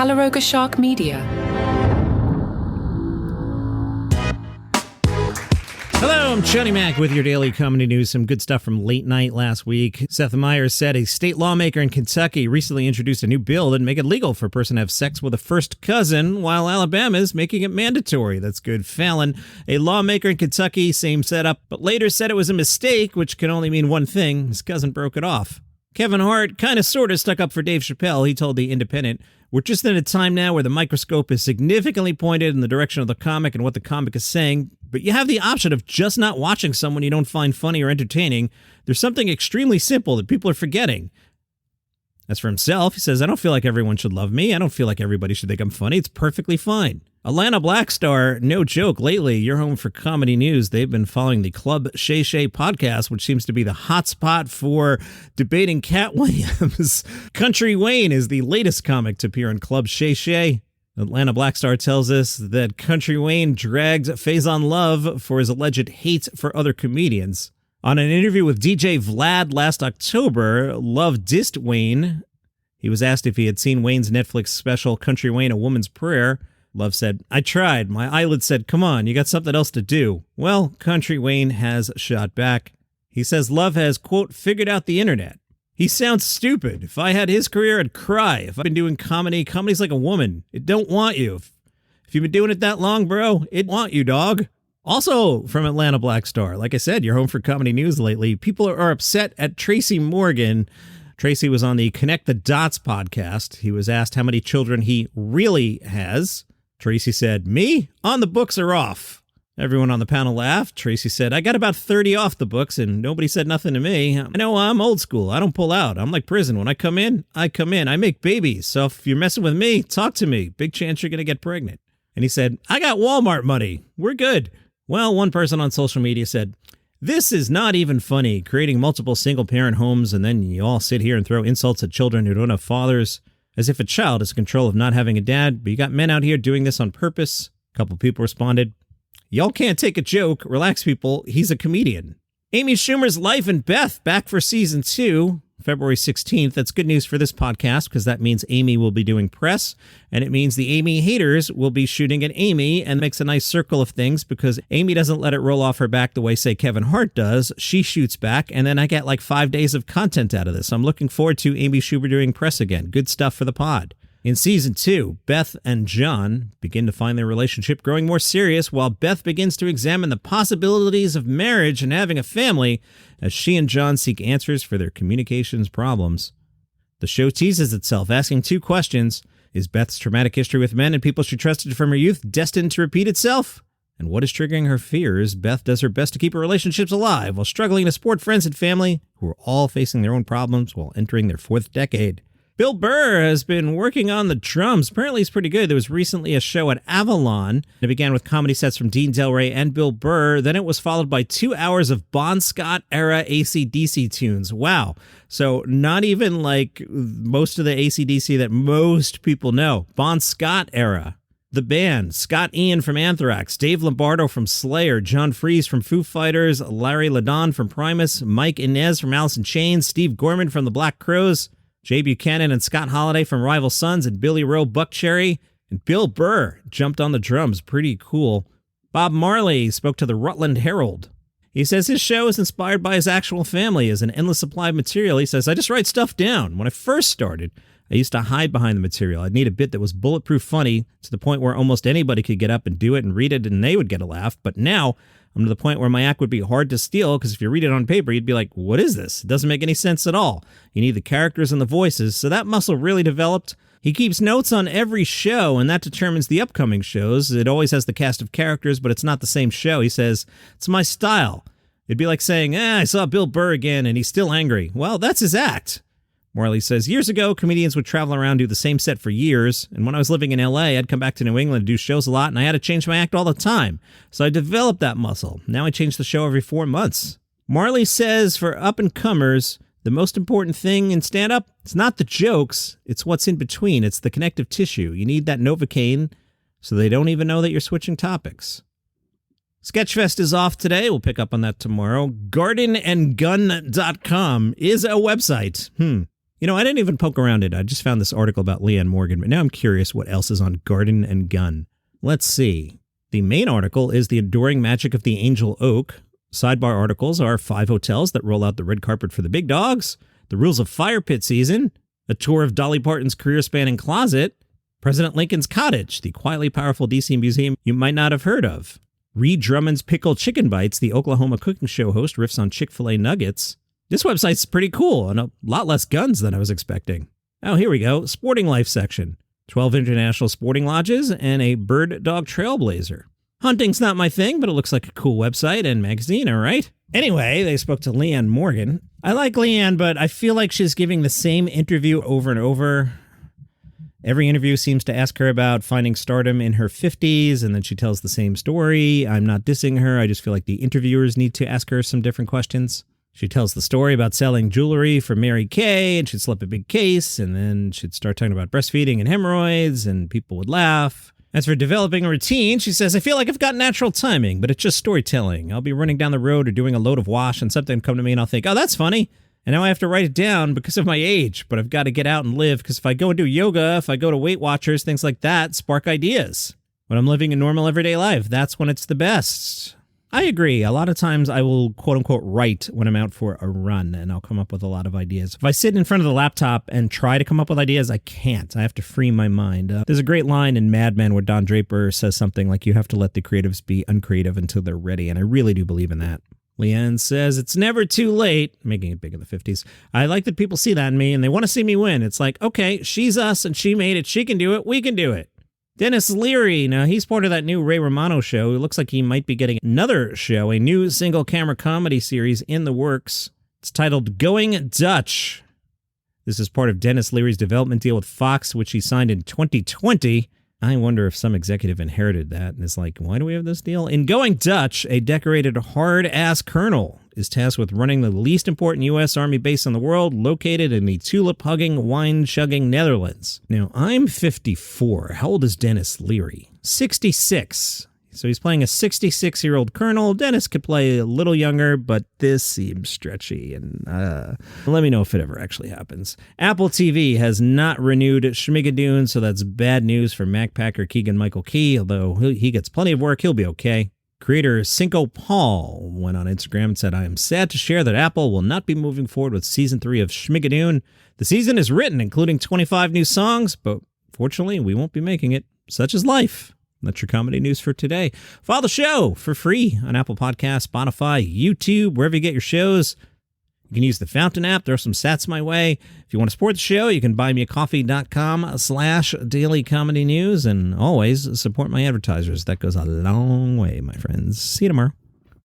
Calaroga Shark Media. Hello, I'm Johnny Mac with your daily comedy news. Some good stuff from late night last week. Seth Meyers said a state lawmaker in Kentucky recently introduced a new bill that make it legal for a person to have sex with a first cousin, while Alabama is making it mandatory. That's good. Fallon, a lawmaker in Kentucky, same setup, but later said it was a mistake, which can only mean one thing. His cousin broke it off. Kevin Hart kind of sort of stuck up for Dave Chappelle. He told The Independent, "We're just in a time now where the microscope is significantly pointed in the direction of the comic and what the comic is saying, but you have the option of just not watching someone you don't find funny or entertaining. There's something extremely simple that people are forgetting." As for himself, he says, "I don't feel like everyone should love me. I don't feel like everybody should think I'm funny. It's perfectly fine." Atlanta Black Star, no joke, lately, you're home for comedy news. They've been following the Club Shay Shay podcast, which seems to be the hotspot for debating Cat Williams. Country Wayne is the latest comic to appear on Club Shay Shay. Atlanta Black Star tells us that Country Wayne dragged Faison Love for his alleged hate for other comedians. On an interview with DJ Vlad last October, Love dissed Wayne. He was asked if he had seen Wayne's Netflix special, Country Wayne, A Woman's Prayer. Love said, "I tried. My eyelid said, come on, you got something else to do." Well, Country Wayne has shot back. He says Love has, quote, figured out the internet. He sounds stupid. If I had his career, I'd cry. If I've been doing comedy, comedy's like a woman. It don't want you. If you've been doing it that long, bro, it want you, dog. Also from Atlanta Black Star, like I said, you're home for comedy news lately. People are upset at Tracy Morgan. Tracy was on the Connect the Dots podcast. He was asked how many children he really has. Tracy said, "Me? On the books or off?" Everyone on the panel laughed. Tracy said, "I got about 30 off the books and nobody said nothing to me. I know I'm old school. I don't pull out. I'm like prison. When I come in, I come in. I make babies. So if you're messing with me, talk to me. Big chance you're going to get pregnant." And he said, "I got Walmart money. We're good." Well, one person on social media said, "This is not even funny, creating multiple single-parent homes and then you all sit here and throw insults at children who don't have fathers. As if a child is in control of not having a dad, but you got men out here doing this on purpose." A couple people responded, "Y'all can't take a joke. Relax, people. He's a comedian." Amy Schumer's Life Beth back for season 2, February 16th. That's good news for this podcast because that means Amy will be doing press, and it means the Amy haters will be shooting at Amy, and makes a nice circle of things because Amy doesn't let it roll off her back the way, say, Kevin Hart does. She shoots back, and then I get like 5 days of content out of this. I'm looking forward to Amy Schumer doing press again. Good stuff for the pod. In season 2, Beth and John begin to find their relationship growing more serious while Beth begins to examine the possibilities of marriage and having a family as she and John seek answers for their communications problems. The show teases itself, asking 2 questions. Is Beth's traumatic history with men and people she trusted from her youth destined to repeat itself? And what is triggering her fears? Beth does her best to keep her relationships alive while struggling to support friends and family who are all facing their own problems while entering their 4th decade. Bill Burr has been working on the drums. Apparently he's pretty good. There was recently a show at Avalon. It began with comedy sets from Dean Del Rey and Bill Burr. Then it was followed by 2 hours of Bon Scott-era AC/DC tunes. Wow. So not even like most of the AC/DC that most people know. Bon Scott era. The band, Scott Ian from Anthrax, Dave Lombardo from Slayer, John Freese from Foo Fighters, Larry Ladon from Primus, Mike Inez from Alice in Chains, Steve Gorman from the Black Crowes, Jay Buchanan and Scott Holiday from Rival Sons, and Billy Rowe Buckcherry, and Bill Burr jumped on the drums. Pretty cool. Bob Marley spoke to the Rutland Herald. He says his show is inspired by his actual family as an endless supply of material. He says, "I just write stuff down. When I first started, I used to hide behind the material. I'd need a bit that was bulletproof funny to the point where almost anybody could get up and do it and read it and they would get a laugh. But now I'm to the point where my act would be hard to steal because if you read it on paper, you'd be like, what is this? It doesn't make any sense at all. You need the characters and the voices. So that muscle really developed. He keeps notes on every show, and that determines the upcoming shows. It always has the cast of characters, but it's not the same show. He says, it's my style. It'd be like saying, I saw Bill Burr again, and he's still angry. Well, that's his act. Marley says, years ago, comedians would travel around, do the same set for years. And when I was living in LA, I'd come back to New England to do shows a lot, and I had to change my act all the time. So I developed that muscle. Now I change the show every 4 months. Marley says for up-and-comers, the most important thing in stand-up, it's not the jokes, it's what's in between. It's the connective tissue. You need that Novocaine so they don't even know that you're switching topics. Sketchfest is off today. We'll pick up on that tomorrow. Gardenandgun.com is a website. You know, I didn't even poke around it. I just found this article about Leanne Morgan, but now I'm curious what else is on Garden and Gun. Let's see. The main article is The Enduring Magic of the Angel Oak. Sidebar articles are 5 hotels that roll out the red carpet for the big dogs, the rules of fire pit season, a tour of Dolly Parton's career-spanning closet, President Lincoln's Cottage, the quietly powerful D.C. museum you might not have heard of, Reed Drummond's Pickled Chicken Bites, the Oklahoma cooking show host riffs on Chick-fil-A nuggets. This website's pretty cool and a lot less guns than I was expecting. Oh, here we go. Sporting Life section. 12 international sporting lodges and a bird dog trailblazer. Hunting's not my thing, but it looks like a cool website and magazine, all right? Anyway, they spoke to Leanne Morgan. I like Leanne, but I feel like she's giving the same interview over and over. Every interview seems to ask her about finding stardom in her 50s, and then she tells the same story. I'm not dissing her. I just feel like the interviewers need to ask her some different questions. She tells the story about selling jewelry for Mary Kay, and she'd slip a big case, and then she'd start talking about breastfeeding and hemorrhoids, and people would laugh. As for developing a routine, she says, I feel like I've got natural timing, but it's just storytelling. I'll be running down the road or doing a load of wash, and something will come to me, and I'll think, oh, that's funny. And now I have to write it down because of my age, but I've got to get out and live, because if I go and do yoga, if I go to Weight Watchers, things like that, spark ideas. When I'm living a normal everyday life, that's when it's the best. I agree. A lot of times I will, quote unquote, write when I'm out for a run, and I'll come up with a lot of ideas. If I sit in front of the laptop and try to come up with ideas, I can't. I have to free my mind. There's a great line in Mad Men where Don Draper says something like, you have to let the creatives be uncreative until they're ready, and I really do believe in that. Leanne says, it's never too late, making it big in the 50s. I like that people see that in me, and they want to see me win. It's like, okay, she's us, and she made it. She can do it. We can do it. Dennis Leary, now he's part of that new Ray Romano show. It looks like he might be getting another show, a new single-camera comedy series in the works. It's titled Going Dutch. This is part of Dennis Leary's development deal with Fox, which he signed in 2020. I wonder if some executive inherited that and is like, why do we have this deal? In Going Dutch, a decorated hard-ass colonel is tasked with running the least important U.S. Army base in the world, located in the tulip-hugging, wine-chugging Netherlands. Now, I'm 54. How old is Dennis Leary? 66. So he's playing a 66-year-old colonel. Dennis could play a little younger, but this seems stretchy. And let me know if it ever actually happens. Apple TV has not renewed Schmigadoon, so that's bad news for Mac Packer Keegan-Michael Key. Although he gets plenty of work, he'll be okay. Creator Cinco Paul went on Instagram and said, I am sad to share that Apple will not be moving forward with Season 3 of Schmigadoon. The season is written, including 25 new songs, but fortunately, we won't be making it. Such is life. That's your comedy news for today. Follow the show for free on Apple Podcasts, Spotify, YouTube, wherever you get your shows. You can use the Fountain app. Throw some sats my way. If you want to support the show, you can buymeacoffee.com/daily comedy news. And always support my advertisers. That goes a long way, my friends. See you tomorrow.